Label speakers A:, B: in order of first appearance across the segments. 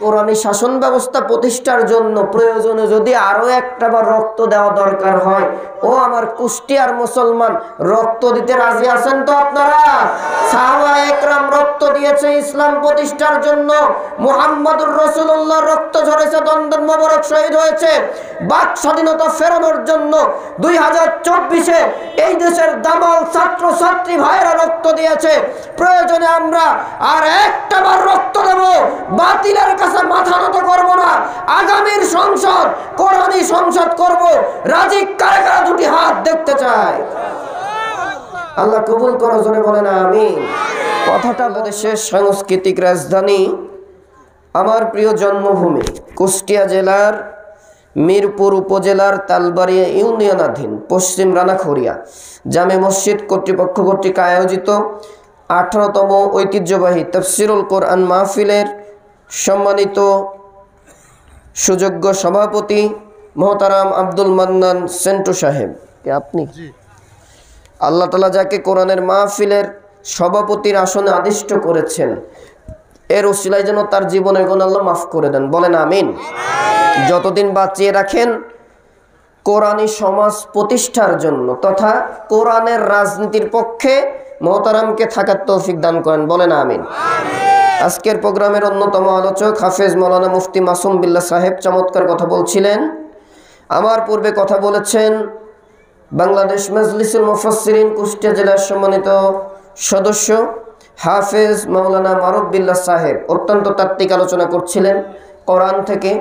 A: কোরআনী শাসন ব্যবস্থা প্রতিষ্ঠার জন্য প্রয়োজনে যদি আরো একটাবার রক্ত দেওয়া দরকার হয়, ও আমার কুষ্টিয়ার মুসলমান, রক্ত দিতে রাজি আছেন তো আপনারা? সাহাবা একরাম রক্ত দিয়েছে ইসলাম প্রতিষ্ঠার জন্য। মুহাম্মদুর রাসূলুল্লাহ রক্ত ঝরেছে, দন্দন মোবারক শহীদ হয়েছে বাক স্বাধীনতা ফেরানোর জন্য। 2024-এ এই দেশের দামাল ছাত্র ছাত্রী ভাইরা রক্ত দিয়েছে। প্রয়োজনে আমরা আর একটাবার রক্ত দেব, বাতিলের কাছে মাথা নত করব না। আগামীর সংসদ কোরআনী সংসদ করব। রাজি কারা কারা দুটি হাত দেখতে চায়? আল্লাহ কবুল করো, জোরে বলেন আমিন। কথাটা বাংলাদেশের সাংস্কৃতিক রাজধানী, আমার প্রিয় জন্মভূমি কুষ্টিয়া জেলার মিরপুর উপজেলার তালবাড়িয়া ইউনিয়নাধীন পশ্চিম রানাখড়িয়া জামে মসজিদ কর্তৃপক্ষ কর্তৃক আয়োজিত 18তম ঐতিহ্যবাহী তাফসিরুল কোরআন মাহফিলের সম্মানিত সুযোগ্য সভাপতি মোহতারাম আব্দুল মান্নান সেন্টু সাহেব, আপনি আল্লাহ তাআলা যাকে কোরআনের মাহফিলের সভাপতির আসনে আদিষ্ট করেছেন, এর উসিলায় যেন তার জীবনের গুনাহ আল্লাহ মাফ করে দেন, বলেন আমিন। যতদিন বাঁচিয়ে রাখেন কোরআনী সমাজ প্রতিষ্ঠার জন্য তথা কোরআনের রাজনীতির পক্ষে মোহতারামকে থাকার তৌফিক দান করেন, বলেন আমিন। আজকের প্রোগ্রামের অন্যতম আলোচক হাফেজ মাওলানা মুফতি মাসুম বিল্লাহ সাহেব চমৎকার কথা বলছিলেন। আমার পূর্বে কথা বলেছেন বাংলাদেশ মাজলিসুল মুফাসসিরিন কুষ্টিয়া জেলার সম্মানিত সদস্য হাফেজ মাওলানা মারুফ বিল্লাহ সাহেব, অত্যন্ত তাত্ত্বিক আলোচনা করছিলেন কোরআন থেকে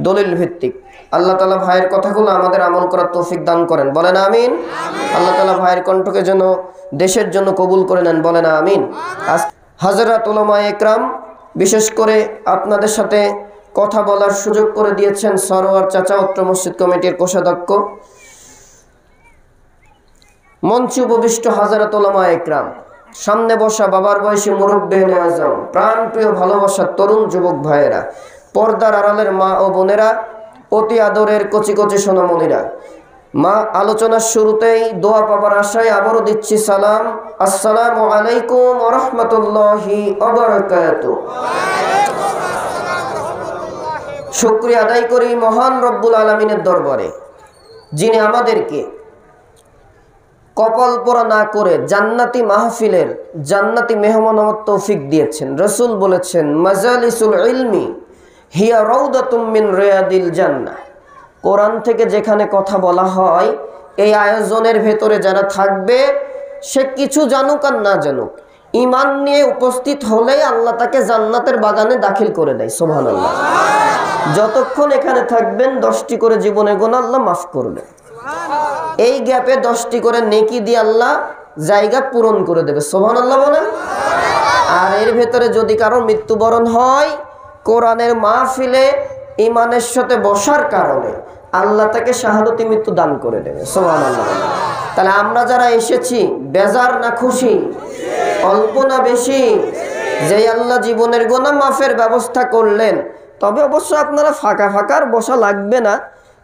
A: দলিল ভিত্তিক। আল্লাহ তাআলা ভাইয়ের কথাগুলো আমাদের আমল করার তৌফিক দান করেন, বলেন আমিন। আল্লাহ তাআলা ভাইয়ের কণ্ঠকে যেন দেশের জন্য কবুল করে নেন, বলেন আমিন। হাজরাত উলামায়ে একরাম, বিশেষ করে আপনাদের সাথে কথা বলার সুযোগ করে দিয়েছেন সরোয়ার চাচা, অত্র মসজিদ কমিটির কোষাধ্যক্ষ, মঞ্চে উপবিষ্ট হাজরাত উলামায়ে একরাম, সামনে বসা বাবার বয়সী মুরব্বিয়ানে আজম, প্রাণপ্রিয় ভালোবাসার তরুণ যুবক ভাইয়েরা, পর্দার আড়ালের মা ও বোনেরা, অতি আদরের কচি কচি সোনামণিরা, মা আলোচনার শুরুতেই দোয়া পাবার আশায় আবারও দিচ্ছি সালাম। আসসালামু আলাইকুম ওয়া রাহমাতুল্লাহি ওয়া বারাকাতুহু। শুকরিয়া আদায় করি মহান রব্বুল আলামিনের দরবারে, যিনি আমাদেরকে কপাল পোড়া না করে জান্নাতি মাহফিলের জান্নাতি মেহমান হওয়ার তৌফিক দিয়েছেন। রাসূল বলেছেন, মাজালিসুল ইলমি হিয়া রাউদাতুম মিন রিয়াদিল জান্নাহ। কোরআন থেকে যেখানে কথা বলা হয়, এই আয়োজনের ভেতরে যারা থাকবে সে কিছু জানুক আর না জানুক, ঈমান নিয়ে উপস্থিত হলেই আল্লাহ তাকে জান্নাতের বাগানে দাখিল করে দেয়, সুবহানাল্লাহ। যতক্ষণ এখানে থাকবেন 10টি করে জীবনের গুনাহ আল্লাহ মাফ করবে। এই গ্যাপে 10টি করে নেকি দিয়ে আল্লাহ জায়গা পূরণ করে দেবে, সুবহানাল্লাহ বলেন। আর এর ভেতরে যদি কারো মৃত্যুবরণ হয়, কোরআনের মাহফিলে ঈমানের সাথে বসার কারণে আল্লাহ তাকে শাহাদাতি মৃত্যু দান করে দেবে, সুবহানাল্লাহ। তাহলে আমরা যারা এসেছি বেজার না খুশি, অল্প না বেশি? যে আল্লাহ জীবনের গুনাহ মাফের ব্যবস্থা করলেন, তবে অবশ্য আপনারা ফাঁকা ফাঁকার বসা লাগবে না,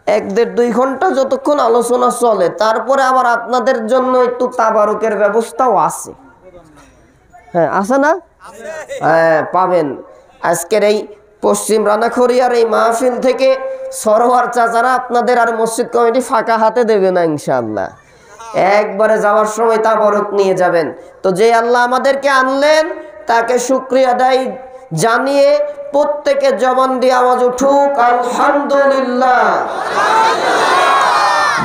A: 1-1.5-2 ঘন্টা যতক্ষণ আলোচনা চলে, তারপরে আবার আপনাদের জন্য একটু তাবারুকের ব্যবস্থাও আছে। হ্যাঁ, আছে না? হ্যাঁ, পাবেন। আজকের এই পশ্চিম রানাখড়িয়ার এই মাহফিল থেকে সরোয়ার চাচারা আপনাদের আর মসজিদ কমিটি ফাঁকা হাতে দেবে না ইনশাআল্লাহ। একবারে যাওয়ার সময় তাবারুক নিয়ে যাবেন। তো যে আল্লাহ আমাদেরকে আনলেন তাকে শুকরিয়া আদায় জানিয়ে প্রত্যেকে জবান দিয়ে আওয়াজ উঠুক, আলহামদুলিল্লাহ।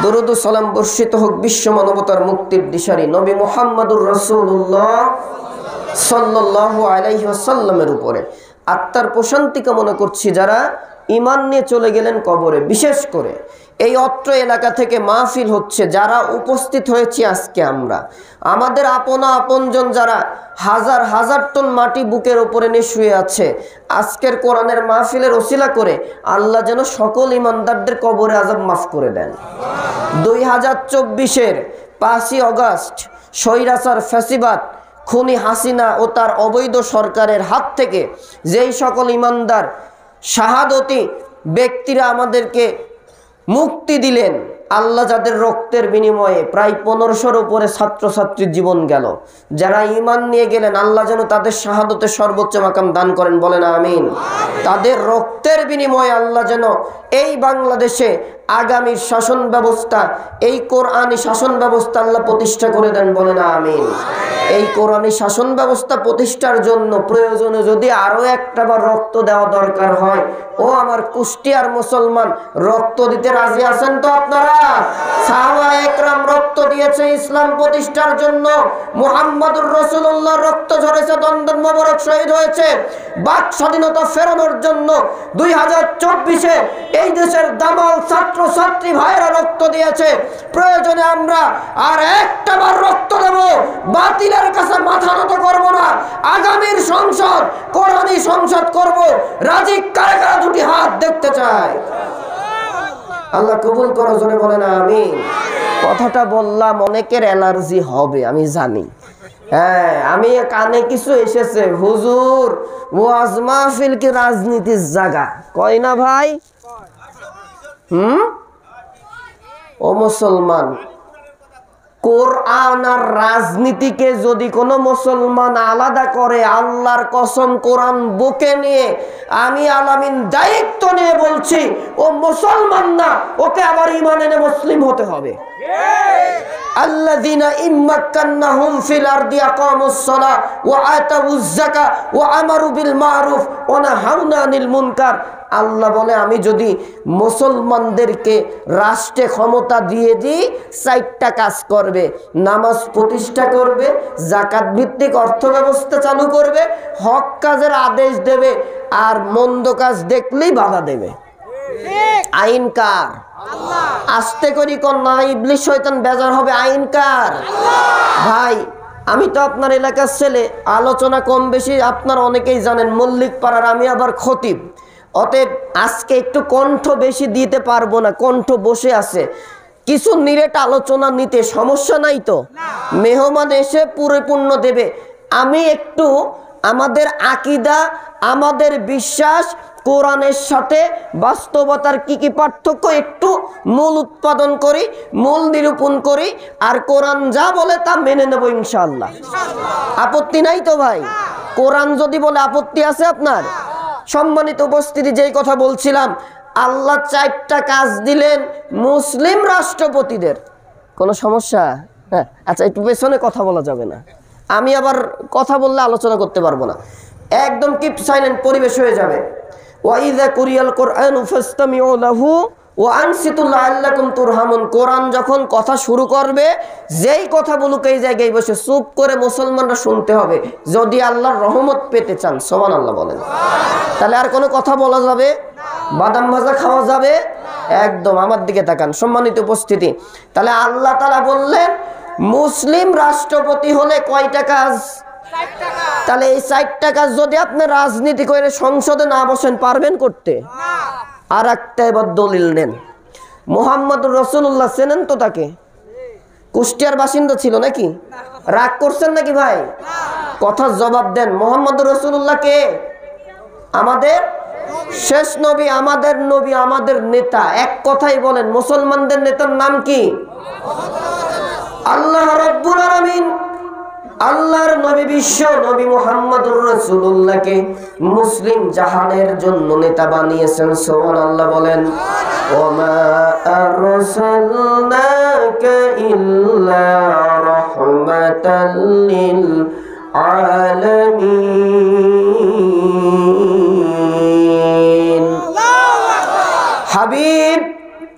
A: দরুদ ও সালাম বর্ষিত হোক বিশ্ব মানবতার মুক্তির দিশারি নবী মুহাম্মদুর রাসূলুল্লাহ সাল্লাল্লাহু আলাইহি ওয়াসাল্লামের উপরে। আত্মার প্রশান্তি কামনা করছি যারা ঈমান নিয়ে চলে গেলেন কবরে। বিশেষ করে এই অত্র এলাকা থেকে মাহফিল হচ্ছে, যারা উপস্থিত হয়েছি আজকে আমরা, আমাদের আপনজন যারা হাজার হাজার টন মাটি বুকের উপরে নিয়ে শুয়ে আছে, আজকের কোরআনের মাহফিলের ওসিলা করে আল্লাহ যেন সকল ঈমানদারদের কবরে আযাব মাফ করে দেন। 2024-এর 5ই আগস্ট স্বৈরাচার ফ্যাসিবাদ খুনি হাসিনা ও তার অবৈধ সরকারের হাত থেকে যেই সকল ঈমানদার শাহাদতী ব্যক্তিরা আমাদেরকে মুক্তি দিলেন, আল্লাহ যাদের রক্তের বিনিময়ে প্রায় 1500-র উপরে ছাত্রছাত্রীর জীবন গেল, যারা ঈমান নিয়ে গেলেন, আল্লাহ যেন তাদের শাহাদতের সর্বোচ্চ মাকাম দান করেন, বলেন আমিন। তাদের রক্তের বিনিময়ে আল্লাহ যেন এই বাংলাদেশে আগামী শাসন ব্যবস্থা, এই কোরআনি শাসন ব্যবস্থা আল্লাহ প্রতিষ্ঠা করে দেন, বলেন আমিন। এই কোরআনি শাসন ব্যবস্থা প্রতিষ্ঠার জন্য প্রয়োজনে যদি আরো একটা বার রক্ত দেওয়া দরকার হয়, ও আমার কুষ্টিয়ার মুসলমান, রক্ত দিতে রাজি আছেন তো আপনারা? সাহাবায়ে একরাম রক্ত দিয়েছে ইসলাম প্রতিষ্ঠার জন্য। মুহাম্মদুর রাসূলুল্লাহ রক্ত ঝরেছে, দন্দন মোবারক শহীদ হয়েছে বাক স্বাধীনতা ফেরানোর জন্য। 2024-এ এই দেশের দামাল ছাত্রছাত্রী ভাইরা রক্ত দিয়েছে। প্রয়োজনে আমরা আর একটা বার রক্ত দেব, বাতিলের কাছে মাথা নত করব না। আগামীর সংসদ কোরআনী সংসদ করব। রাজি কারা কারা দুটি হাত দেখতে চায়? আল্লাহ কবুল করো, জোরে বলেন আমিন। কথাটা বললাম অনেকের অ্যালার্জি হবে, আমি জানি। হ্যাঁ, আমি কানে কিছু এসেছে, হুজুর ওয়াজ মাহফিল কি রাজনীতির জায়গা, কয় না ভাই? ও মুসলমান, কোরআন আর রাজনীতিকে যদি কোনো মুসলমান আলাদা করে, আল্লাহর কসম কোরআন বুকে নিয়ে আমি আলামিন দায়িত্ব নিয়ে বলছি, ও মুসলমান না, ওকে আবার ঈমান এনে মুসলিম হতে হবে। আল্লাযীনা ইম্মাক্কান্নাহুম ফিল আরদি আকামুস সালাহ ওয়া আতাউয যাকাহ ওয়া আমারু বিল মারুফ ওয়া নাহাউনা আনিল মুনকার। আল্লাহ বলে, আমি যদি মুসলমানদেরকে রাষ্ট্রে ক্ষমতা দিয়ে দিই, 4টা কাজ করবে। নামাজ প্রতিষ্ঠা করবে, যাকাত ভিত্তিক অর্থ ব্যবস্থা চালু করবে, হক কাজের আদেশ দেবে, আর মন্দ কাজ দেখলেই বাধা দেবে। আইন কার? আস্তে করি কোন না, ইবলিশ শয়তান বেজার হবে। আইন কার? ভাই, আমি তো আপনার এলাকার ছেলে, আলোচনা কম বেশি আপনারা অনেকেই জানেন, মল্লিক পাড়ার, আমি আবার খতিব। অতএব আজকে একটু কণ্ঠ বেশি দিতে পারবো না, কণ্ঠ বসে আছে। কিছু নিরেট আলোচনা নিতে সমস্যা নাই তো? মেহমান এসে পরিপূর্ণ দেবে। আমি একটু আমাদের আকীদা, আমাদের বিশ্বাস, কোরআনের সাথে বাস্তবতার কি কি পার্থক্য একটু মূল উৎপাদন করি, মূল নিরূপণ করি, আর কোরআন যা বলে তা মেনে নেব ইনশাআল্লাহ। আপত্তি নাই তো ভাই? কোরআন যদি বলে আপত্তি আছে আপনার? সম্মানিত উপস্থিতি, যেই কথা বলছিলাম, আল্লাহ 4টা কাজ দিলেন মুসলিম রাষ্ট্রপতিদের। কোনো সমস্যা? হ্যাঁ, আচ্ছা, একটু পেছনে কথা বলা যাবে না, আমি আবার কথা বললে আলোচনা করতে পারবো না। একদম কিপ সাইলেন্ট পরিবেশ হয়ে যাবে। ওয়াইযা কুরিয়াল কুরআনু ফাসতামিউ লাহু ওয়া আনসিতু লাআল্লাকুম তুরহামুন। কোরআন যখন কথা শুরু করবে, যেই কথা বলুক এই জায়গায় বসে চুপ করে মুসলমানরা শুনতে হবে, যদি আল্লাহর রহমত পেতে চান। সুবহানাল্লাহ বলেন। তাহলে আর কোনো কথা বলা যাবে? বাদাম ভাজা খাওয়া যাবে? একদম। আমার দিকে তাকান, সম্মানিত উপস্থিতি। তাহলে আল্লাহ তাআলা বললেন, মুসলিম রাষ্ট্রপতি হলে কয়টা কাজ? তাহলে এই 4টা কাজ যদি আপনি রাজনীতি করে সংসদে না বসেন, পারবেন করতে? আর একটা এবার দলিল নেন। মুহাম্মদুর রাসূলুল্লাহ চেনেন তো তাকে? কুষ্টিয়ার বাসিন্দা ছিল নাকি? রাগ করছেন নাকি ভাই? কথার জবাব দেন। মুহাম্মদুর রাসূলুল্লাহ কে? আমাদের শেষ নবী, আমাদের নবী, আমাদের নেতা। এক কথাই বলেন, মুসলমানদের নেতার নাম কি? আল্লাহ রাব্বুল আলামিন আল্লাহর নবী, বিশ্ব নবী মুহাম্মদুর রাসূলুল্লাহকে মুসলিম জাহানের জন্য নেতা বানিয়েছেন। সুবহানাল্লাহ বলেন। ওমা আরসালনাকা ইল্লা রাহমাতাল লিল আলামিন। হাবিব,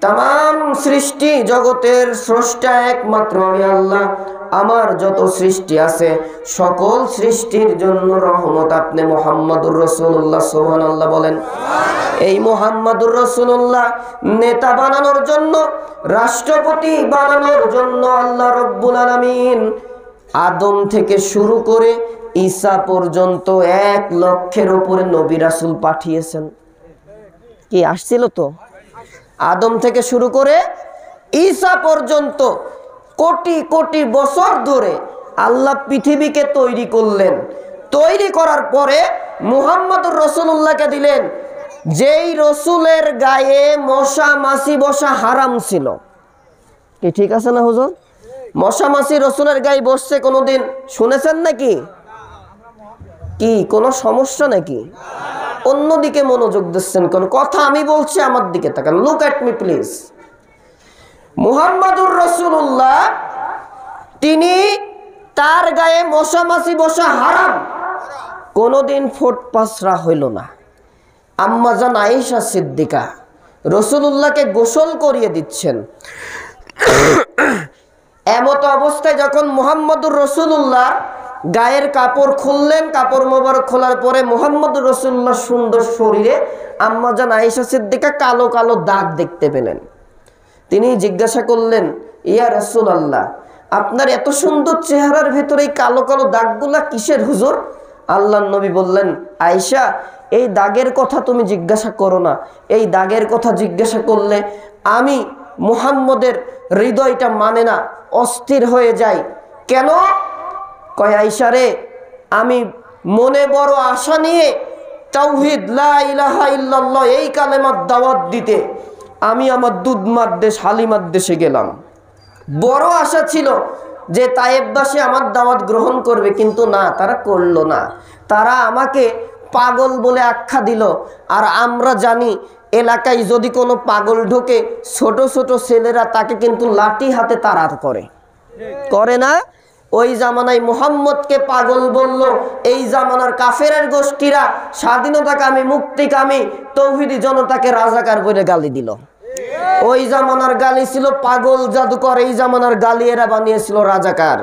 A: তাম সৃষ্টি জগতের স্রষ্টা একমাত্র আমি আল্লাহ। আমার যত সৃষ্টি আছে সকল সৃষ্টির জন্য রহমত আপনি মুহাম্মদুর রাসূলুল্লাহ। সুবহানাল্লাহ বলেন। এই মুহাম্মদুর রাসূলুল্লাহ নেতা বানানোর জন্য, রাষ্ট্রপতি বানানোর জন্য আল্লাহ রাব্বুল আলামিন আদম থেকে শুরু করে ঈসা পর্যন্ত 1 লক্ষের উপরে নবী রাসূল পাঠিয়েছেন। কি আসছিল তো? আদম থেকে শুরু করে ঈসা পর্যন্ত কোটি কোটি বছর ধরে আল্লাহ পৃথিবীকে তৈরি করলেন। তৈরি করার পরে মুহাম্মদুর রাসূলুল্লাহকে দিলেন, যেই রসুলের গায়ে মশা মাছি বসা হারাম ছিল, কি ঠিক আছে না হুজুর? মশা মাছি রসুলের গায়ে বসছে কোনোদিন শুনেছেন নাকি? কি কোনো সমস্যা নাকি? অন্যদিকে মনোযোগ দিচ্ছেন কোন? কথা আমি বলছি, আমার দিকে তাকান, লুক এট মি প্লিজ। মুহাম্মাদুর রাসূলুল্লাহ তিনি তার গায়ে মশা মাছি বসা হারাম, কোনোদিন ফোট পাসরা হইল না। আম্মা জান আয়েশা সিদ্দিকা রাসূলুল্লাহকে গোসল করিয়ে দিচ্ছেন। এমত অবস্থায় যখন মুহাম্মাদুর রাসূলুল্লাহ গায়ের কাপড় খুললেন, কাপড় মোবারক খোলার পরে মুহাম্মাদুর রাসূলুল্লাহ সুন্দর শরীরে আম্মা জান আয়েশা সিদ্দিকা কালো কালো দাগ দেখতে পেলেন। তিনি জিজ্ঞাসা করলেন, ইয়া রাসূলুল্লাহ, আপনার এত সুন্দর চেহারার ভেতরে এই কালো কালো দাগগুলা কিসের হুজুর? আল্লাহর নবী বললেন, আয়েশা, এই দাগের কথা তুমি জিজ্ঞাসা করো না। এই দাগের কথা জিজ্ঞাসা করলে আমি মুহাম্মদের হৃদয়টা মানে না, অস্থির হয়ে যায়। কেন? কয়, আয়েশা রে, আমি মনে বড় আশা নিয়ে তাওহীদ লা ইলাহা ইল্লাল্লাহ এই কালেমার দাওয়াত দিতে আমি আমার দুধমার দেশ হালিমার দেশে গেলাম। বড় আশা ছিল যে তায়েববাসী আমার দাওয়াত গ্রহণ করবে, কিন্তু না, তারা করলো না। তারা আমাকে পাগল বলে আখ্যা দিল। আর আমরা জানি এলাকায় যদি কোনো পাগল ঢোকে, ছোট ছোট ছেলেরা তাকে কিন্তু লাঠি হাতে তাড়া করে না? ওই জামানায় মুহাম্মদকে পাগল বলল এই জামানার কাফেরের গোষ্ঠীরা, স্বাধীনতাকামী মুক্তিকামী তৌহিদি জনতাকে রাজাকার বলে গালি দিল। ওই জামানার গালি ছিল পাগল জাদুকর, এই জামানার গালি এরা বানিয়েছিল রাজাকার।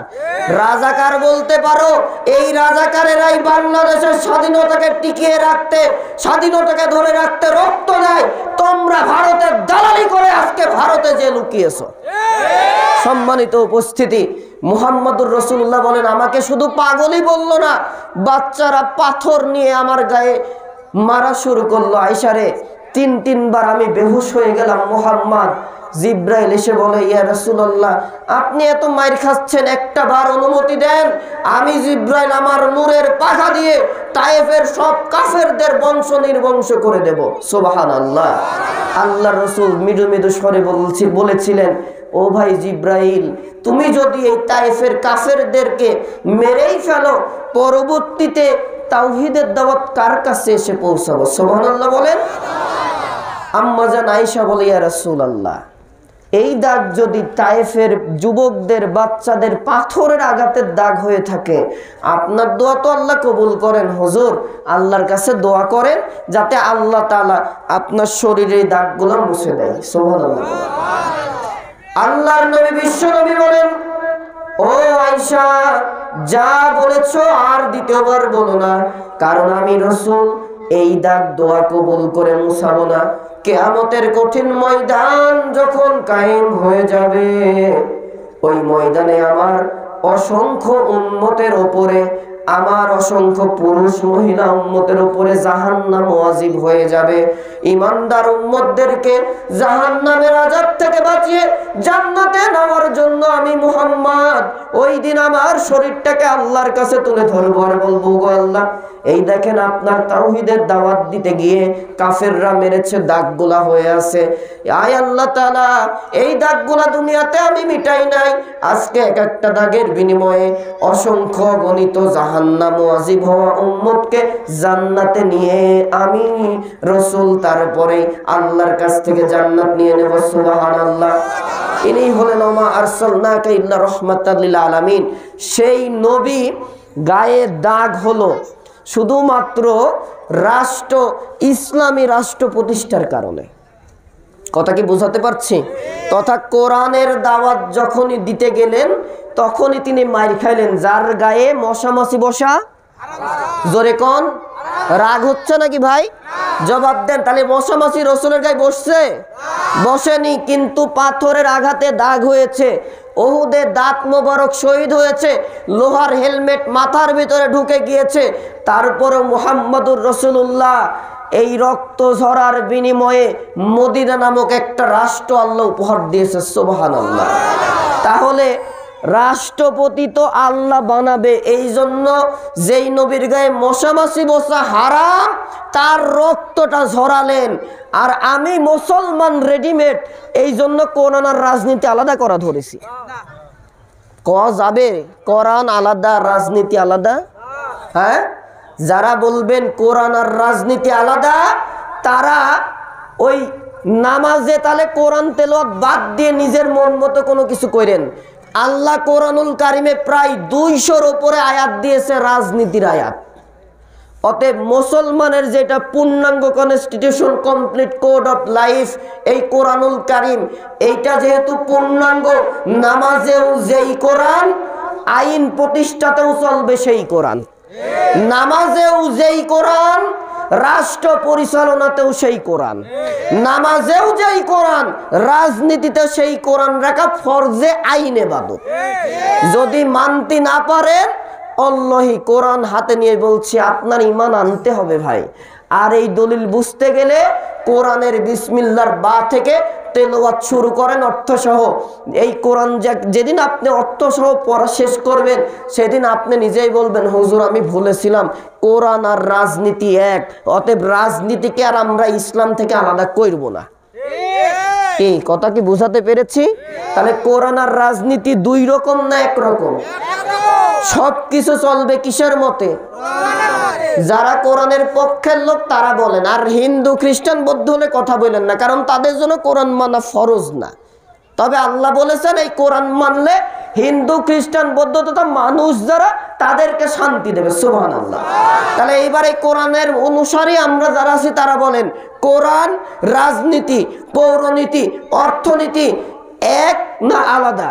A: রাজাকার বলতে পারো, এই রাজাকারেরাই বাংলাদেশের স্বাধীনতাকে টিকিয়ে রাখতে, স্বাধীনতাকে ধরে রাখতে রক্ত দেয়। তোমরা ভারতের দালালি করে আজকে ভারতে যে লুকিয়েছো। সম্মানিত উপস্থিতি, মুহাম্মাদুর রাসূলুল্লাহ বলেন, আমাকে শুধু পাগলই বললো না, বাচ্চারা পাথর নিয়ে আমার গায়ে মারা শুরু করলো। আয়েশা রে, তিনবার আমি বেহুশ হয়ে গেলাম। মুহাম্মদ জিব্রাইল এসে বলে, ইয়া রাসূলুল্লাহ, আপনি এত মাইর খাচ্ছেন, একটা বার অনুমতি দেন, আমি জিব্রাইল আমার নূরের পাখা দিয়ে তায়েফের সব কাফেরদের বংশ নির্বংশ করে দেব। সুবহানাল্লাহ। আল্লাহর রাসূল মৃদু মৃদু স্বরে বলেছিলেন, ও ভাই জিব্রাইল, তুমি যদি এই তায়েফের কাফেরদেরকে মেরেই ফেলো, পরবর্তীতে তাওহীদের দাওয়াত কার কাছে এসে পৌঁছাবো? সুবহানাল্লাহ বলেন। আম্মা জান আয়েশা বলে, ইয়া রাসূলুল্লাহ, এই দাগ যদি তায়েফের যুবকদের, বাচ্চাদের পাথরের আঘাতের দাগ হয়ে থাকে, আপনার দোয়া তো আল্লাহ কবুল করেন হুজুর, আল্লাহর কাছে দোয়া করেন যাতে আল্লাহ তাআলা আপনার শরীরের দাগগুলো মুছে দেয়। সুবহানাল্লাহ। আল্লাহর নবী বিশ্ব নবী বলেন, ও আয়েশা, যা বলেছো আর দ্বিতীয়বার বলো না, কারণ আমি রাসূল এই দাগ দোয়া কবুল করে মুছাবো না। কিয়ামতের কঠিন ময়দান যখন কায়েম হয়ে যাবে, ওই ময়দানে আমার অসংখ্য উম্মতের উপরে, আমার অসংখ্য পুরুষ মহিলা উম্মতের উপরে জাহান্নাম ওয়াজিব হয়ে যাবে। ঈমানদার উম্মতদেরকে জাহান্নামের আযাব থেকে বাঁচিয়ে জান্নাতে নেওয়ার জন্য আমি মুহাম্মদ ওই দিন আমার শরীরটাকে আল্লাহর কাছে তুলে ধরবো আর বলবো, গো আল্লাহ, এই দেখেন আপনার তাওহীদের দাওয়াত দিতে গিয়ে কাফেররা মেরেছে, দাগগুলা হয়ে আছে। আয় আল্লাহ তাআলা, এই দাগগুলা দুনিয়াতে আমি মিটাই নাই, আজকে এক একটা দাগের বিনিময়ে অসংখ্য গণিত জাহান্নাম ওয়াজিব হওয়া উম্মতকে জান্নাতে নিয়ে আমি রাসূল তারপরে আল্লাহর কাছ থেকে জান্নাত নিয়ে নেব। সুবহানাল্লাহ। ইনি হলেন ওমা আরসালনাকা ইল্লা রাহমাতাল লিল আলামিন। সেই নবী গায়ে দাগ হলো শুধুমাত্র রাষ্ট্র, ইসলামী রাষ্ট্র প্রতিষ্ঠার কারণে। কথা কি বোঝাতে পারছি? তথা কোরআনের দাওয়াত যখনই দিতে গেলেন তখনই তিনি মাইর খাইলেন। যার গায়ে মশা মাছি বসা, জোরে কোন? রাগ হচ্ছে নাকি ভাই? জবাব দেন। তাহলে মশা মাছি রাসূলের গায়ে বসছে? বসেনি, কিন্তু পাথরের আঘাতে দাগ হয়েছে। উহুদে দাঁত মোবারক শহীদ হয়েছে, লোহার হেলমেট মাথার ভিতরে ঢুকে গিয়েছে। তারপরে মুহাম্মাদুর রাসূলুল্লাহ এই রক্ত ঝরার বিনিময়ে মদিনা নামক একটা রাষ্ট্র আল্লাহ উপহার দিয়েছে। সুবহানাল্লাহ। তাহলে রাষ্ট্রপতি তো আল্লাহ বানাবে, এই জন্য যেই নবীর গায়ে মশা মাছি বসা হারাম, তার রক্ত রক্তটা ঝরালেন, আর আমি মুসলমান রেডিমেড, এই জন্য কোরআন আর রাজনীতি আলাদা করা ধরেছি। কওয়া যাবে কোরআন আলাদা রাজনীতি আলাদা? হ্যাঁ, যারা বলবেন কোরআন আর রাজনীতি আলাদা, তারা ওই নামাজে তাহলে কোরআন তেলাওয়াত বাদ দিয়ে নিজের মন মতো কোনো কিছু করেন। আল্লাহ কোরআনুল কারিমে প্রায় 200-র উপরে আয়াত দিয়েছে রাজনীতির আয়াত। অতএব মুসলমানের যেটা পূর্ণাঙ্গ constitution, complete code of life, এই কোরআনুল কারিম, এইটা যেহেতু পূর্ণাঙ্গ, নামাজেও যেই কোরআন, আইন প্রতিষ্ঠাতেও চলবে সেই কোরআন। নামাজেও যেই কোরআন, রাষ্ট্র পরিচালনাতেও সেই কোরআন। নামাজেও যেই কোরআন, রাজনীতিতে সেই কোরআন রাখা ফরজে আইনে বাদক। যদি মানতে না পারেন, আল্লাহি কোরআন হাতে নিয়ে বলছি আপনার ঈমান আনতে হবে ভাই। আর এই দলিল বুঝতে গেলে কোরআনের বিসমিল্লাহর বা থেকে তেলাওয়াত শুরু করেন অর্থসহ। এই কোরআন যেদিন আপনি অর্থসহ পড়া শেষ করবেন, সেদিন আপনি নিজেই বলবেন হুজুর আমি ভুলেছিলাম, কোরআন আর রাজনীতি এক। অতএব রাজনীতিকে আর আমরা ইসলাম থেকে আলাদা করব না। এই কথা কি বোঝাতে পেরেছি? তাহলে কোরআন আর রাজনীতি দুই রকম না এক রকম? সবকিছু চলবে কিসের মতে? যারা কোরআনের পক্ষের লোক তারা বলেন, আর হিন্দু খ্রিস্টান বৌদ্ধ হলে কথা বলেন না, কারণ তাদের জন্য কোরআন মানা ফরজ না। তবে আল্লাহ বলেছেন এই কোরআন মানলে হিন্দু খ্রিস্টান বৌদ্ধ তথা মানুষ যারা, তাদেরকে শান্তি দেবে। সুবহানাল্লাহ। তাহলে এইবার এই কোরআনের অনুসারী আমরা যারা আছি তারা বলেন কোরআন রাজনীতি, পৌরনীতি, অর্থনীতি এক না আলাদা?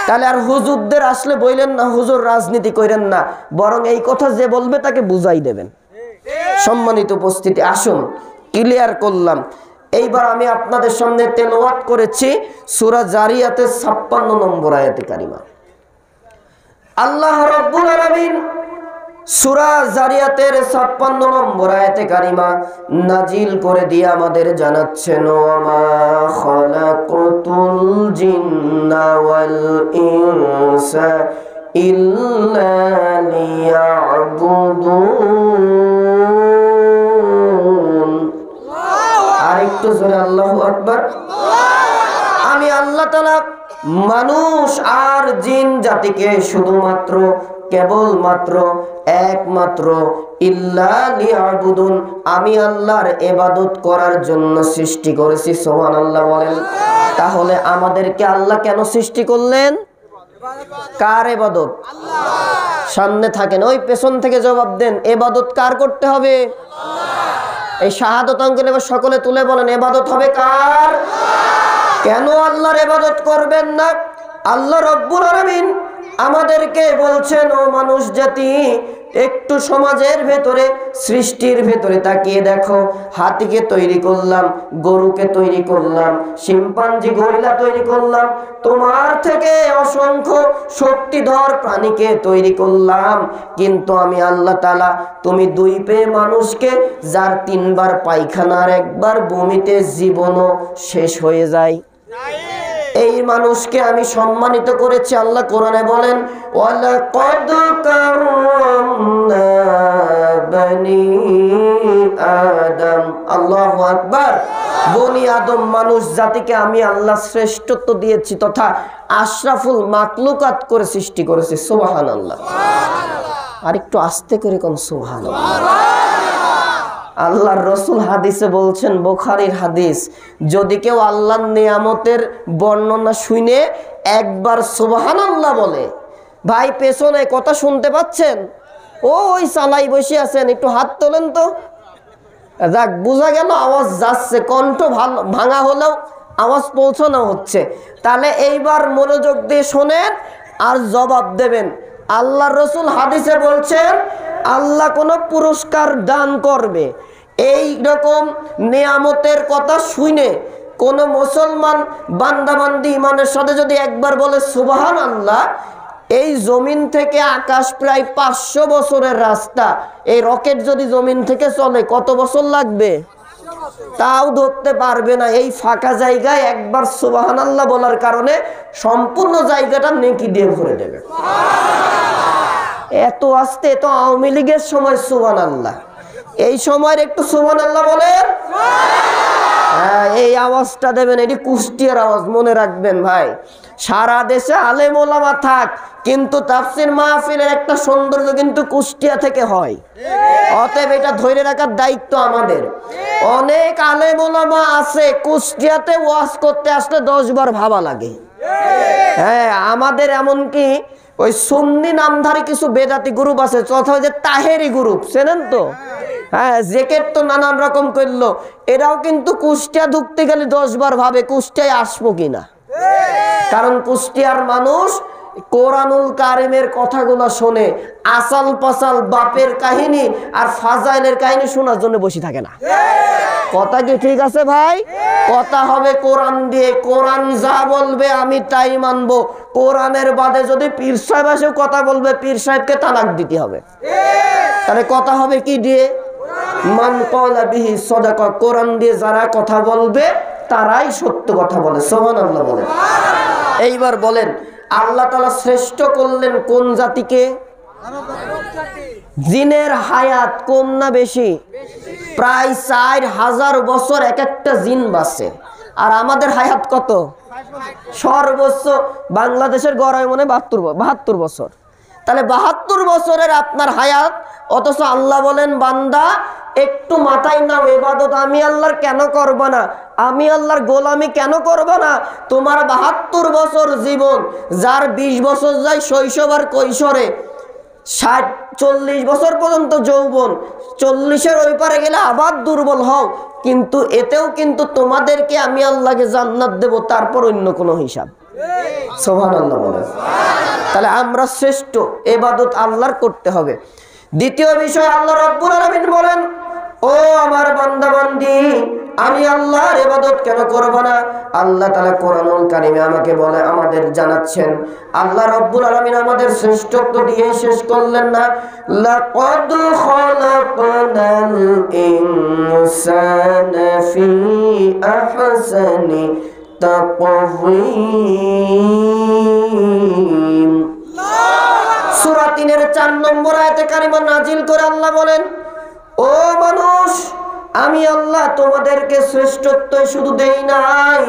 A: তাহলে আর হুজুরদের আসলে বললেন না হুজুর রাজনীতি করেন না, বরং এই কথা যে বলবে তাকে বুঝাই দেবেন। সম্মানিত উপস্থিতি, আসুন ক্লিয়ার করলাম। এইবার আমি আপনাদের সামনে তেলাওয়াত করেছি সূরা জারিয়াতের 56 নম্বর আয়াতে কারিমা। আল্লাহ রাব্বুল আলামিন সূরা জারিয়াতের 56 নম্বর আয়াতে কারিমা নাজিল করে দিয়ে আমাদের জানাচ্ছেন, ওমা খালাকুতুল জিন্না ওয়াল ইনসা ইল্লা লিয়াবুদুন। আরেকটু জোরে আল্লাহু আকবার। আমি আল্লাহ তাআলা মানুষ আর জিন জাতিকে শুধুমাত্র, কেবলমাত্র, একমাত্র ইল্লা লিয়াবুদুন, আমি আল্লাহর ইবাদত করার জন্য সৃষ্টি করেছি। সুবহানাল্লাহ বলেন। তাহলে আমাদেরকে আল্লাহ কেন সৃষ্টি করলেন? কার ইবাদত? সামনে থাকেন, ওই পেছন থেকে জবাব দেন, ইবাদত কার করতে হবে? এই শাহাদাত আঙ্গুল এবার সকলে তুলে বলেন, ইবাদত হবে কার? কেন আল্লাহর ইবাদত করবেন না? আল্লাহ রাব্বুল আলামিন আমাদেরকে বলছেন, ও মানুষ জাতি, একটু সমাজের ভেতরে, সৃষ্টির ভেতরে তাকিয়ে দেখো। হাতিকে তৈরি করলাম, গরুকে তৈরি করলাম, শিম্পাঞ্জি গরিলা তৈরি করলাম, তোমার থেকে অসংখ্য শক্তিধর প্রাণীকে তৈরি করলাম, কিন্তু আমি আল্লাহ তাআলা তুমি দুই পেয়ে মানুষকে, যার 3 বার পায়খানার 1 বার বমিতে জীবনও শেষ হয়ে যায়, এই মানুষকে আমি সম্মানিত করেছি। আল্লাহ কোরআনে বলেন, ওয়ালাকাদ কাররামনা বনি আদম। আল্লাহু আকবার। বনি আদম মানুষ জাতিকে আমি আল্লাহ শ্রেষ্ঠত্ব দিয়েছি তথা আশরাফুল মাখলুকাত করে সৃষ্টি করেছি। সুবহানাল্লাহ। আর একটু আস্তে করে কোন সুবহানাল্লাহ। আল্লাহর রাসূল হাদিসে বলছেন, বুখারীর হাদিস, যদি কেউ আল্লাহর নিয়ামতের বর্ণনা শুনে একবার সুবহানাল্লাহ বলে, ভাই পেছনে কথা শুনতে পাচ্ছেন? ওই চালাই বসে আছেন, একটু হাত তোলেন তো। যাক, বোঝা গেল আওয়াজ যাচ্ছে, কণ্ঠ ভাঙা হলেও আওয়াজ পৌঁছানো হচ্ছে। তাহলে এইবার মনোযোগ দিয়ে শোনেন আর জবাব দেবেন। আল্লাহর রাসূল হাদিসে বলছেন, আল্লাহ কোনো পুরস্কার দান করবে, এই রকম নিয়ামতের কথা শুনে কোন মুসলমান বান্দাবান্দি ইমানের সাথে যদি একবার বলে সুবহানাল্লাহ, এই জমিন থেকে আকাশ প্রায় 500 বছরের রাস্তা, এই রকেট যদি জমিন থেকে চলে কত বছর লাগবে? তাও ধরতে পারবে না। এই ফাঁকা জায়গায় একবার সুবহানাল্লাহ বলার কারণে সম্পূর্ণ জায়গাটা নেকি দিয়ে ভরে দেবে। এত আস্তে তো আওয়ামী লীগের সময় সুবহানাল্লাহ, এই সময়ের একটু সুবহানাল্লাহ বলেন। এই আওয়াজটা দেবেন, এটি কুষ্টিয়ার আওয়াজ, মনে রাখবেন ভাই। সারা দেশে আলেম ওলামা থাক, কিন্তু তাফসীর মাহফিলের একটা সৌন্দর্য কিন্তু কুষ্টিয়া থেকে হয়। অতএব এটা ধরে রাখার দায়িত্ব আমাদের। অনেক আলেম ওলামা আছে, কুষ্টিয়াতে ওয়াজ করতে আসলে 10 বার ভাবা লাগে। হ্যাঁ, আমাদের এমনকি ওই সুন্নি নামধারী কিছু বেদাতি গ্রুপ আছে, তথা যে তাহেরি গ্রুপ, চেনেন তো? হ্যাঁ, জেকেট তো নানান রকম করলো, এরাও কিন্তু কুষ্টিয়া ঢুকতে গেলে 10 বার ভাবে কুষ্টিয়ায় আসবো কিনা। কারণ কুষ্টিয়ার মানুষ কোরআনুল কারিমের কথাগুলো শোনে, আসাল পাসাল বাপের কাহিনী আর ফাজাইলের কাহিনী শোনার জন্য বসে থাকে না। কথা কি ঠিক আছে ভাই? কথা হবে কোরআন দিয়ে, কোরআন যা বলবে আমি তাই মানবো। কোরআনের বাদে যদি পীর সাহেব এসে কথা বলবে, পীর সাহেবকে তালাক দিতে হবে। তাহলে কথা হবে কি দিয়ে? মান ক্বালা বিহি সাদাকা। কোরআন দিয়ে যারা কথা বলবে তারাই সত্য কথা বলে। সুবহানাল্লাহ বলেন। এইবার বলেন, আল্লাহ তাআলা শ্রেষ্ঠ করলেন কোন জাতিকে? জিনের হায়াত কম না বেশি? প্রায় 4000 বছর এক একটা জিন বাঁচে, আর আমাদের হায়াত কত? সর্বোচ্চ বাংলাদেশের গড়ায় মনে 72 বছর। তাহলে 72 বছরের আপনার হায়াত, অথচ আল্লাহ বলেন বান্দা একটু মাথায় নাও, ইবাদত আমি আল্লাহর কেন করব না, আমি আল্লাহর গোলামি কেন করব না? তোমার 72 বছর জীবন, যার 20 বছর যায় শৈশব আর কৈশোরে, 60-40 বছর পর্যন্ত যৌবন, 40-এর ওই পারে গেলে আবার দুর্বল হও, কিন্তু এতেও কিন্তু তোমাদেরকে আমি আল্লাহকে জান্নাত দেব, তারপর অন্য কোনো হিসাব। সুবহানাল্লাহ বলেন। তাহলে আমরা শ্রেষ্ঠ, ইবাদত আল্লাহর করতে হবে। দ্বিতীয় বিষয়, আল্লাহ রাব্বুল আলামিন বলেন, ও আমার বান্দা বান্দি, আমি আল্লাহর ইবাদত কেন করব না? আল্লাহ তাআলা কোরআনুল কারীমে আমাকে বলে, আমাদের জানাচ্ছেন, আল্লাহ রাব্বুল আলামিন আমাদের শ্রেষ্ঠত্ব দিয়ে শেষ করলেন না। লাকাদ খালাকনাল ইনসানা ফি আহসানি তাকওয়িম। সূরা 3-এর 4 নম্বর আয়াতে কারিমা নাজিল করে আল্লাহ বলেন, ও মানুষ, আমি আল্লাহ তোমাদেরকে শ্রেষ্ঠত্ব শুধু দেই নাই,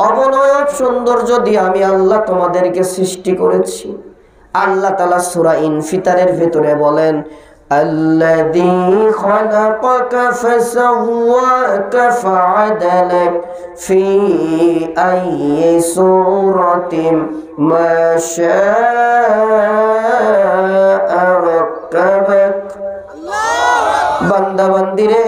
A: অবনয়ব সৌন্দর্য দিয়ে আমি আল্লাহ তোমাদেরকে সৃষ্টি করেছি। আল্লাহ তাআলা সূরা ইনফিতারের ভিতরে বলেন, আল্লাযী খালাকাকা ফাসাওয়াকা ফাআদালাক ফি আইয়ি সূরাতিন মা শাআ রাক্কাবাক। বান্দা বান্দিরে,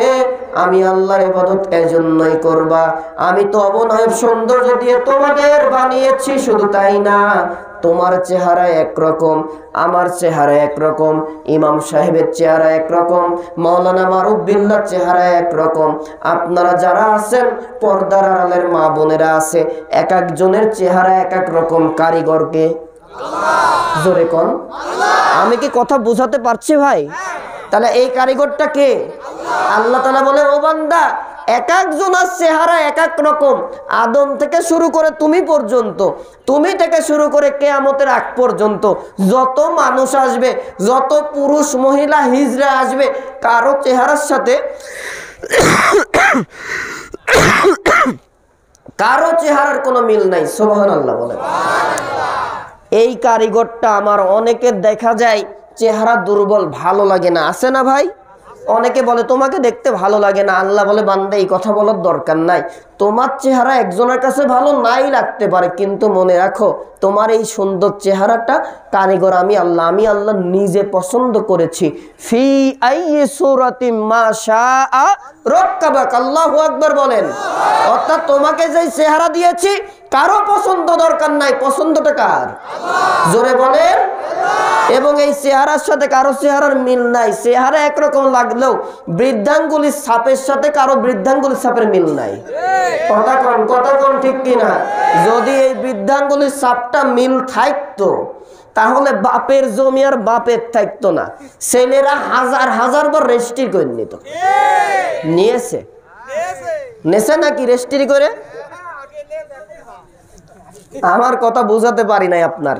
A: আমি আল্লাহর ইবাদত এজন্যই করবা, আমি তো অবনয়ব সৌন্দর্য দিয়ে তোমাদের বানিয়েছি। শুধু তাই না, তোমার চেহারা একরকম, আমার চেহারা একরকম, ইমাম সাহেবের চেহারা একরকম, মাওলানা মারুফ বিল্লাহর চেহারা একরকম, আপনারা যারা আছেন পর্দার আড়ালের মা বোনেরা আছে, এক একজনের চেহারা এক এক রকম। কারিগরকে জোরে কোন? আমি কি কথা বোঝাতে পারছি ভাই? তাহলে এই কারিগরটা কে? আল্লাহ তাআলা বলে, ও বান্দা, এক একজনের চেহারা এক এক রকম। আদম থেকে শুরু করে তুমি পর্যন্ত, তুমি থেকে শুরু করে কিয়ামতের আগ পর্যন্ত যত মানুষ আসবে, যত পুরুষ মহিলা হিজড়া আসবে, কারো চেহারার সাথে কারো চেহারার কোনো মিল নাই। সুবহানাল্লাহ বলেন। এই কারিগরটা আমার অনেকের দেখা যায় চেহারা দুর্বল, ভালো লাগে না, আছে না ভাই? অনেকে বলে তোমাকে দেখতে ভালো লাগে না। আল্লাহ বলে, বান্দা এই কথা বলার দরকার নাই। তোমার চেহারা একজনের কাছে ভালো নাই লাগতে পারে, কিন্তু মনে রাখো তোমার এই সুন্দর চেহারাটা কারিগর আমি আল্লাহ, আমি আল্লাহ নিজে পছন্দ করেছি। ফি আইয়ি সূরাতিন মা শাআ রাক্কাবাক। আল্লাহু আকবার বলেন। অর্থাৎ তোমাকে যে চেহারা দিয়েছি কারো পছন্দ দরকার নাই, পছন্দটা কার? জোরে বলেন। এবং এই চেহারার সাথে কারো চেহারার মিল নাই। চেহারা একরকম লাগলেও বৃদ্ধাঙ্গুলির ছাপের সাথে কারো বৃদ্ধাঙ্গুলির ছাপের মিল নাই। কথা কোন ঠিক কিনা? যদি এই বৃদ্ধাঙ্গুলির ছাপটা মিল থাকতো, তাহলে বাপের জমি আর বাপের থাকতো না, ছেলেরা হাজার হাজার বার রেজিস্ট্রি করে নিত। নেছে নাকি রেজিস্ট্রি করে? আমার কথা বোঝাতে পারি নাই আপনার।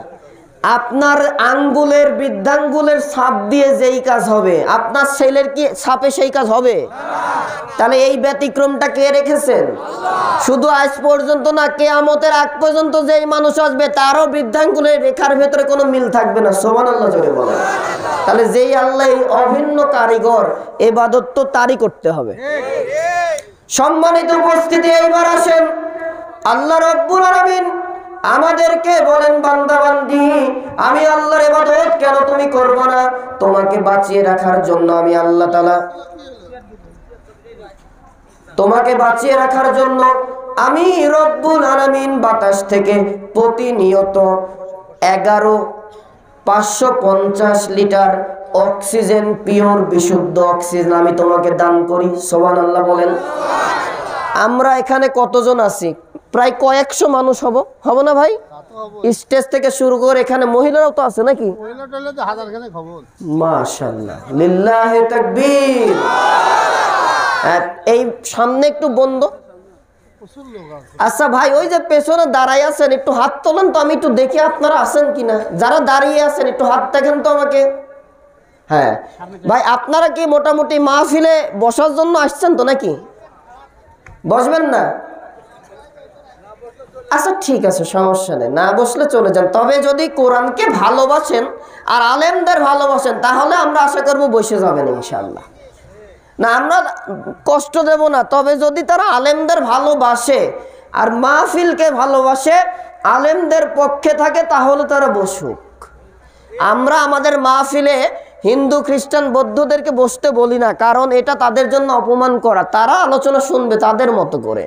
A: আপনার আঙ্গুলের বৃদ্ধাঙ্গুলের ছাপ দিয়ে যেই কাজ হবে, আপনার ছেলের কি ছাপে সেই কাজ হবে? তাহলে এই ব্যতিক্রমটা কে রেখেছেন? শুধু আজ পর্যন্ত না, কিয়ামতের আগ পর্যন্ত যেই মানুষ আসবে তারও বৃদ্ধাঙ্গুলের রেখার ভেতরে কোনো মিল থাকবে না। সুবহানাল্লাহ জোরে বলেন। তাহলে যেই আল্লাহ অভিন্ন কারিগর, ইবাদত তো তারই করতে হবে। সম্মানিত উপস্থিতি, এইবার আসেন আল্লাহ রাব্বুল আলামিন আমাদেরকে বলেন, বান্দা বান্দি, আমি আল্লাহর ইবাদত কেন তুমি করবে না? তোমাকে বাঁচিয়ে রাখার জন্য আমি আল্লাহ তাআলা, তোমাকে বাঁচিয়ে রাখার জন্য আমি রব্বুল আলামিন বাতাস থেকে প্রতিনিয়ত 11,550 লিটার অক্সিজেন, পিওর বিশুদ্ধ অক্সিজেন আমি তোমাকে দান করি। সুবহানাল্লাহ বলেন। আমরা এখানে কতজন আছি? প্রায় কয়েকশো মানুষ হব না ভাই? স্টেজ থেকে শুরু করে এখানে মহিলারাও তো আছে নাকি? মাশাআল্লাহ, লিল্লাহি তাকবীর। এই সামনে একটু বন্ধ। আচ্ছা ভাই, ওই যে পেছনে দাঁড়ায় আছেন, একটু হাত তোলেন তো, আমি একটু দেখি আপনারা আছেন কিনা। যারা দাঁড়িয়ে আছেন একটু হাত দেখেন তো আমাকে। হ্যাঁ ভাই, আপনারা কি মোটামুটি মাহফিলে বসার জন্য আসছেন তো নাকি? বসবেন না? আচ্ছা ঠিক আছে, সমস্যা নেই, না বসলে চলে যান। তবে যদি কোরআনকে ভালোবাসেন আর আলেমদের ভালোবাসেন তাহলে আমরা আশা করবো বসে যাবেন ইনশাআল্লাহ। না, আমরা কষ্ট দেব না। তবে যদি তারা আলেমদের ভালোবাসে আর মাহফিলকে ভালোবাসে, আলেমদের পক্ষে থাকে, তাহলে তারা বসুক। আমরা আমাদের মাহফিলে হিন্দু, খ্রিস্টান, বৌদ্ধদেরকে বসতে বলি না, কারণ এটা তাদের জন্য অপমান করা। তারা আলোচনা শুনবে তাদের মতো করে,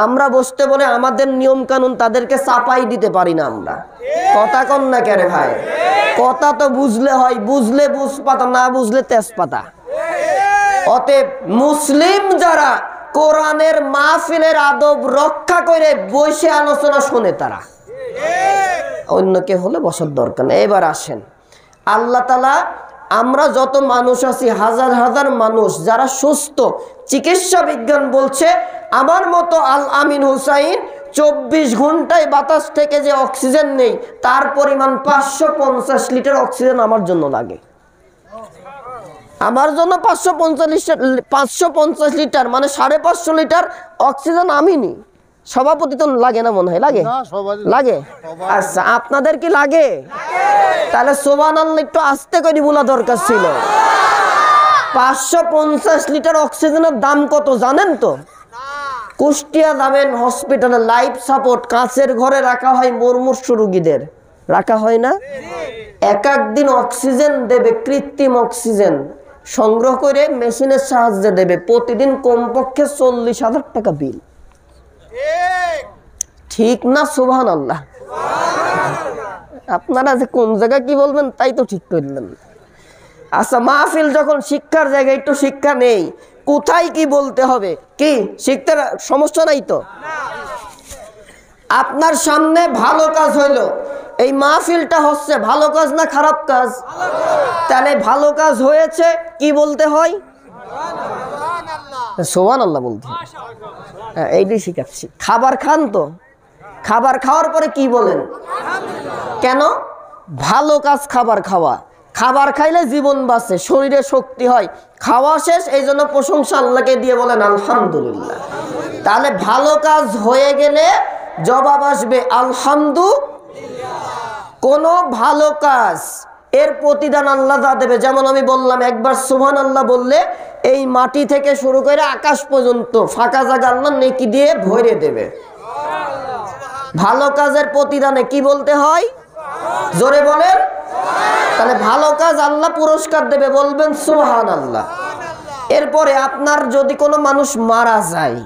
A: আমরা বসতে বলে আমাদের নিয়ম কানুন তাদেরকে চাপাই দিতে পারি না আমরা। কথা কন না কেন ভাই? কথা তো বুঝলে হয়, বুঝলে বুঝপাতা, না বুঝলে তেজপাতা। অতএব মুসলিম যারা কোরআনের মাহফিলের আদব রক্ষা করে বসে আলোচনা শুনে, তারা, অন্য কে হলে বসার দরকার নেই। এবার আসেন, আল্লাহ তাআলা, আমরা যত মানুষ আছি, হাজার হাজার মানুষ যারা সুস্থ, চিকিৎসা বিজ্ঞান বলছে আমার মতো আল আমিন হুসাইন 24 ঘন্টায় বাতাস থেকে যে অক্সিজেন নেই তার পরিমাণ 550 লিটার অক্সিজেন আমার জন্য লাগে। আমার জন্য 550 লিটার মানে 550 লিটার অক্সিজেন আমি নিই। সভাপতি তো লাগে না মনে হয়? লাগে? লাগে। আচ্ছা, আপনাদের কি লাগে? তাহলে সুবহানাল্লাহ একটু আস্তে করে বলা দরকার ছিল। 550 লিটার অক্সিজেনের দাম কত জানেন তো? কুষ্টিয়া যাবেন, হসপিটালে লাইফ সাপোর্ট কাঁচের ঘরে রাখা হয় মুমূর্ষ রোগীদের, রাখা হয় না? এক দিন অক্সিজেন দেবে, কৃত্রিম অক্সিজেন সংগ্রহ করে মেশিনের সাহায্যে দেবে, প্রতিদিন কমপক্ষে 40,000 টাকা বিল। ঠিক না? সুবহানাল্লাহ। আপনারা যে কোন জায়গায় কি বলবেন তাই তো ঠিক করলেন। আচ্ছা, মাহফিল যখন শিক্ষার জায়গায়, একটু শিক্ষা নেই, কোথায় কি বলতে হবে, কি শিখতে সমস্যা নাই তো? আপনার সামনে ভালো কাজ হইলো, এই মাহফিলটা হচ্ছে ভালো কাজ না খারাপ কাজ? তাহলে ভালো কাজ হয়েছে কি বলতে হয়? সুবহানাল্লাহ বলতে হয়। হ্যাঁ, এইটাই শিখাচ্ছি। খাবার খান তো, খাবার খাওয়ার পরে কি বলেন? কেন? ভালো কাজ খাবার খাওয়া, খাবার খাইলে জীবন বাঁচে, শরীরে শক্তি হয়। খাওয়া শেষ, এই জন্য প্রশংসা আল্লাহকে দিয়ে বলেন আলহামদুলিল্লাহ। তাহলে ভালো কাজ হয়ে গেলে জবাব আসবে আলহামদুলিল্লাহ। কোন ভালো কাজ এর প্রতিদান আল্লাহ যা দেবে, যেমন আমি বললাম, একবার সুবহানাল্লাহ বললে এই মাটি থেকে শুরু করে আকাশ পর্যন্ত ফাঁকা জায়গা আল্লাহ নেকি দিয়ে ভরে দেবে। ভালো কাজের প্রতিদানে কি বলতে হয়? জোরে বলেন। তাহলে ভালো কাজ আল্লাহ পুরস্কার দেবে, বলবেন সুবহানাল্লাহ। এরপরে আপনার যদি কোনো মানুষ মারা যায়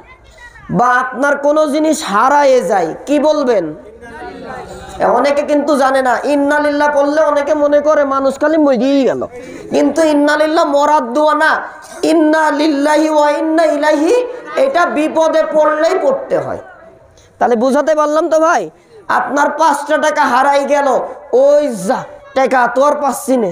A: বা আপনার কোনো জিনিস হারায়ে যায়, কি বলবেন? অনেকে কিন্তু জানে না, ইন্না লিল্লাহ পড়লে অনেকে মনে করে মানুষ খালি মরেই গেল, কিন্তু ইন্না লিল্লাহ মরার দোয়া না, ইন্না লিল্লাহি ওয়া ইন্না ইলাইহি এটা বিপদে পড়লেই পড়তে হয়। তাহলে বুঝাতে পারলাম তো ভাই? আপনার 5টা টাকা হারাই গেল, ওই যা টাকা তোর পাচ্ছি না,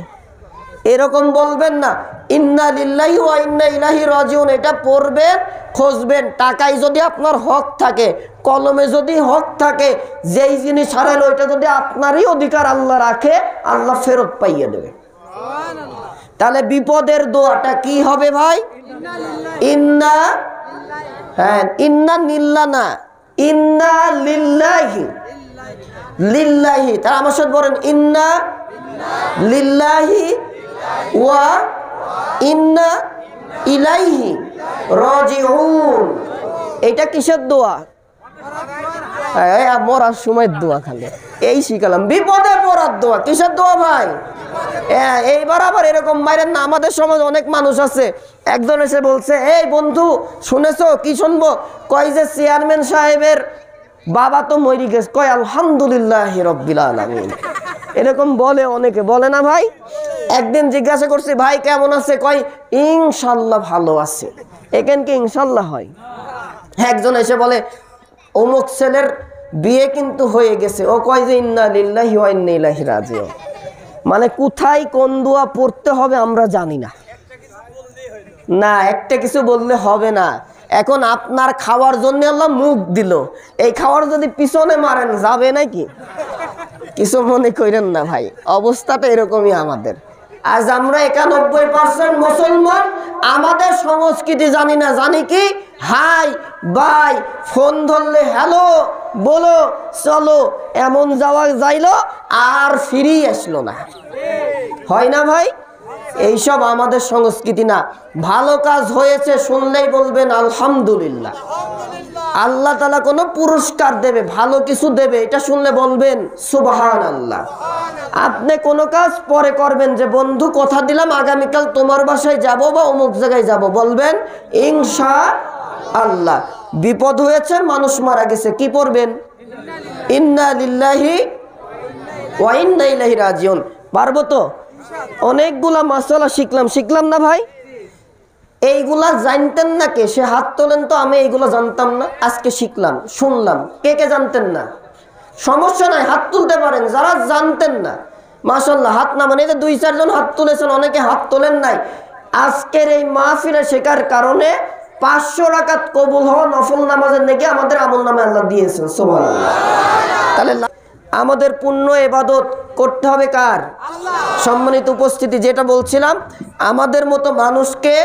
A: এরকম বলবেন না। ইন্না লিল্লাহি ওয়া ইন্না ইলাইহি রাজিউন এটা পড়বেন, খুঁজবেন। টাকায় যদি আপনার হক থাকে, কলমে যদি হক থাকে, যেই জিনিস হারাইলো ওইটা যদি আপনারই অধিকার আল্লাহ রাখে, আল্লাহ ফেরত পাইয়ে দেবে। তাহলে বিপদের দোয়াটা কি হবে ভাই? ইন্না, হ্যাঁ, ইন্না নিল্লা না, ইন্না লিল্লাহি, লিল্লাহি। তারা আমার সাথে বলেন ইন্না লিল্লাহি ওয়া ইন্না ইলাইহি রাজিউন। এটা কিসের দোয়া? মরার সময় দোয়া, খালি এই শিখালাম। বিপদে পড়ার দোয়া। কিসের দোয়া ভাই? এইবার আবার এরকম মাইরেন না, আমাদের সমাজ অনেক মানুষ আছে। একজন এসে বলছে, এই বন্ধু শুনেছো? কি শুনবো? কয় যে চেয়ারম্যান সাহেবের বাবা তো মরি গেছে। কয় আলহামদুলিল্লাহ রাব্বিল আলামিন। এরকম বলে অনেকে, বলে না ভাই? একদিন জিজ্ঞাসা করছি, ভাই কেমন আছে? কয় ইনশাল্লাহ ভালো আছে। এখান কি ইনশাল্লাহ হয়? একজন এসে বলে অমুক ছেলের বিয়ে কিন্তু হয়ে গেছে। ও কয় যে ইন্না লিল্লাহি ওয়া ইন্না ইলাইহি রাজিউন। মানে কোথায় কোন দোয়া পড়তে হবে আমরা জানি না। না, একটা কিছু বললে হবে না। এখন আপনার খাওয়ার জন্য আল্লাহ মুখ দিল, এই খাওয়ার যদি পিছনে মারেন যাবে নাকি? কিছু মনে করেন না ভাই, অবস্থাটা এরকমই আমাদের। আজ আমরা 91% মুসলমান, আমাদের সংস্কৃতি জানি না। জানি কি? হাই বাই, ফোন ধরলে হ্যালো বলো, চলো, এমন যাওয়া যাইলো আর ফিরি আসলো না। হয় না ভাই? এইসব আমাদের সংস্কৃতি না। ভালো কাজ হয়েছে শুনলেই বলবেন আলহামদুলিল্লাহ। আল্লাহ তাআলা কোনো পুরস্কার দেবে, ভালো কিছু দেবে, এটা শুনলে বলবেন সুবহানাল্লাহ। আপনি কোনো কাজ পরে করবেন, যে বন্ধু কথা দিলাম আগামীকাল তোমার বাসায় যাব বা অমুক জায়গায় যাব, বলবেন ইনশাআল্লাহ। বিপদ হয়েছে, মানুষ মারা গেছে, কি পড়বেন? ইন্না লিল্লাহি ওয়া ইন্না ইলাইহি রাজিউন। পারবো তো? অনেকগুলা মাসালা শিখলাম না ভাই? এইগুলা জানতেন না কে? সে হাত তোলেন তো। আমি এইগুলা জানতাম না, আজকে শিখলাম, শুনলাম। কে কে জানতেন না? সমস্যা নাই, হাত তুলতে পারেন যারা জানতেন না। মাশাআল্লাহ, হাত না, মানে 2-4 জন হাত তুলেছেন, অনেকে হাত তোলেন নাই। আজকের এই মাহফিলে শেখার কারণে 500 রাকাত কবুল হওয়া নফল নামাজের নেকি আমাদের আমল নামে আল্লাহ দিয়েছেন। সুবহানাল্লাহ। তাহলে আমাদের পুণ্য ইবাদত করতে হবে কার? সম্মানিত উপস্থিতি, যেটা বলছিলাম, আমাদের মতো মানুষকে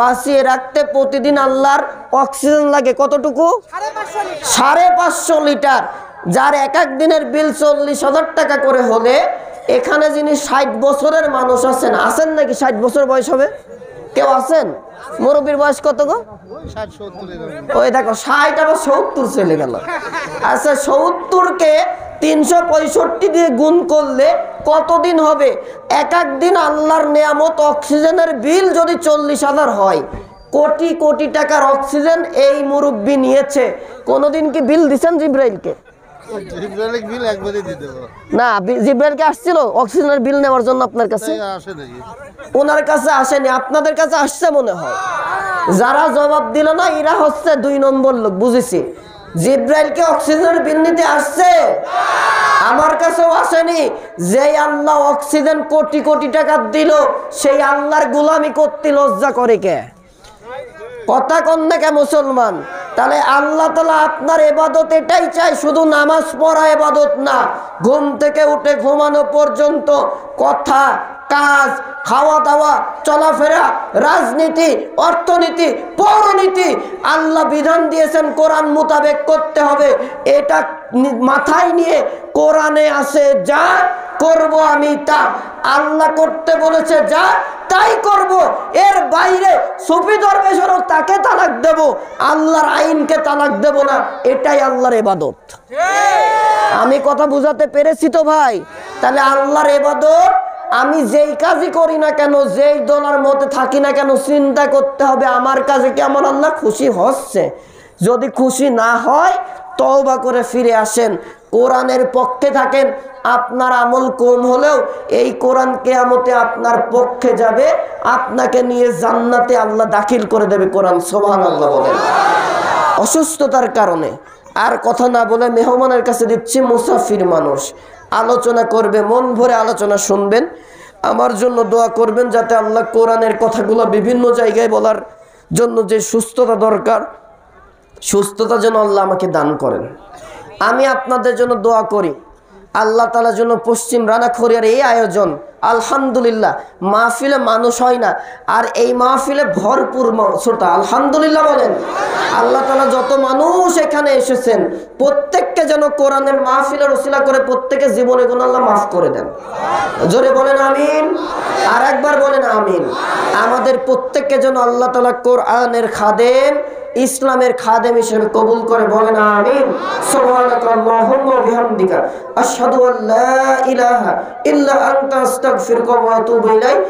A: বাঁচিয়ে রাখতে প্রতিদিন আল্লাহর অক্সিজেন লাগে কতটুকু? 550 লিটার। যার এক এক দিনের বিল 40,000 টাকা করে হলে, এখানে যিনি 60 বছরের মানুষ আছেন, আছেন নাকি 60 বছর বয়স হবে? কেউ আছেন? মুরব্বীর বয়স কত গো? ওই দেখো 60 আবার 70 চলে গেল। আচ্ছা, 70কে 365 দিয়ে গুণ করলে কতদিন হবে? এক এক দিন আল্লাহর নেয়ামত অক্সিজেনের বিল যদি 40,000 হয়, কোটি কোটি টাকার অক্সিজেন এই মুরব্বী নিয়েছে। কোনদিন কি বিল দিচ্ছেন জিব্রাইলকে? না, জিব্রাইলকে আসছিল অক্সিজেনের বিল নেওয়ার জন্য আপনার কাছে? ওনার কাছে আসেনি, আপনাদের কাছে আসছে মনে হয়। যারা জবাব দিল না এরা হচ্ছে 2 নম্বর লোক, বুঝেছি। জিব্রাইলকে অক্সিজেনের বিল নিতে আসছে, আমার কাছেও আসেনি। যেই আল্লাহ অক্সিজেন কোটি কোটি টাকা দিল, সেই আল্লাহর গোলামি করতে লজ্জা করে কে? কথা কন না কে মুসলমান? তাহলে আল্লাহ তাআলা আপনার ইবাদত এটাই চাই, শুধু নামাজ পড়া ইবাদত না। ঘুম থেকে উঠে ঘুমানো পর্যন্ত কথা, কাজ, খাওয়া দাওয়া, চলাফেরা, রাজনীতি, অর্থনীতি, পৌরনীতি আল্লাহ বিধান দিয়েছেন কোরআন মোতাবেক করতে হবে। এটা মাথায় নিয়ে কোরআনে আছে যা করব আমি তা, আল্লাহ করতে বলেছে যা তাই করব। এর বাইরে সুফি দরবেশেরও তাকে তালাক দেব, আল্লাহর আইনকে তালাক দেব না। এটাই আল্লাহর ইবাদত। আমি কথা বুঝাতে পেরেছি তো ভাই? তাহলে আল্লাহর ইবাদত আমি যেই কাজই করি না কেন, যেই দলের মধ্যে থাকি না কেন, চিন্তা করতে হবে আমার কাজে কি আমার আল্লাহ খুশি হচ্ছে। যদি খুশি না হয় তওবা করে ফিরে আসেন, কোরআনের পক্ষে থাকেন। আপনার আমল কম হলেও এই কোরআন কিয়ামতে আপনার পক্ষে যাবে, আপনাকে নিয়ে জান্নাতে আল্লাহ দাখিল করে দেবে। কোরআন সুবহানাল্লাহ বলেন। অসুস্থতার কারণে আর কথা না বলে মেহমানের কাছে দিচ্ছি, মুসাফির মানুষ আলোচনা করবে, মন ভরে আলোচনা শুনবেন। আমার জন্য দোয়া করবেন যাতে আল্লাহ কোরআনের কথাগুলো বিভিন্ন জায়গায় বলার জন্য যে সুস্থতা দরকার সুস্থতা যেন আল্লাহ আমাকে দান করেন। আমি আপনাদের জন্য দোয়া করি, আল্লাহ তাআলার জন্য পশ্চিম রানাখরিয়ার এই আয়োজন, আলহামদুলিল্লাহ, মাহফিলে মানুষ হয় না, আর এই মাহফিলে ভরপুর শ্রোতা, আলহামদুলিল্লাহ বলেন। আল্লাহ তাআলা যত মানুষ এখানে এসেছেন প্রত্যেককে যেন কোরআনের মাহফিলের ওসিলা করে প্রত্যেকের জীবনে গুনাহ আল্লাহ মাফ করে দেন। জোরে বলেন আমিন, আর একবার বলেন আমিন। আমাদের প্রত্যেককে যেন আল্লাহ তাআলা কোরআনের খাদেম, ইসলামের খাদেম হিসেবে কবুল করে, বলেন আমিন। সুবহানাকাল্লাহুম্মা ওয়া বিহামদিকা আশহাদু আল্লা ইলাহা ইল্লা আনতা আস্তাগফিরুকা ওয়া আতুবু ইলাইক।